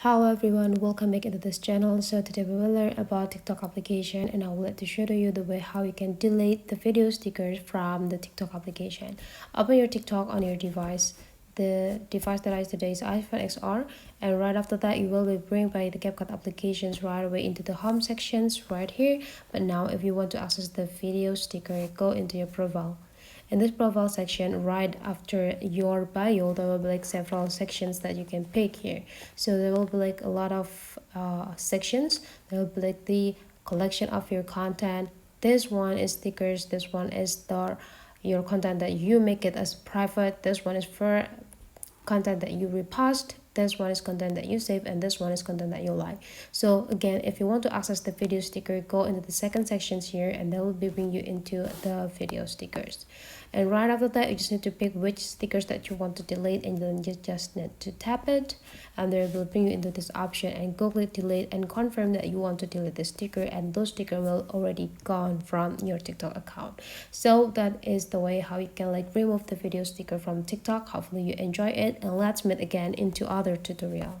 Hello everyone, welcome back into this channel. So today we will learn about TikTok application and I would like to show you the way how you can delete the video stickers from the TikTok application. Open your TikTok on your device. The device that I use today is iPhone XR, and right after that you will be brought by the CapCut applications right away into the home sections right here. But now if you want to access the video sticker, go into your profile. In this profile section, right after your bio, there will be like several sections that you can pick here. So there will be like a lot of sections. There will be like the collection of your content. This one is stickers. This one is the your content that you make it as private. This one is for content that you repost. This one is content that you save, and this one is content that you like. So again, if you want to access the video sticker, go into the second sections here and that will be bring you into the video stickers. And right after that, you just need to pick which stickers that you want to delete, and then you just need to tap it and there will bring you into this option and go click delete and confirm that you want to delete the sticker, and those sticker will already gone from your TikTok account. So that is the way how you can like remove the video sticker from TikTok. Hopefully you enjoy it, and let's meet again into other tutorial.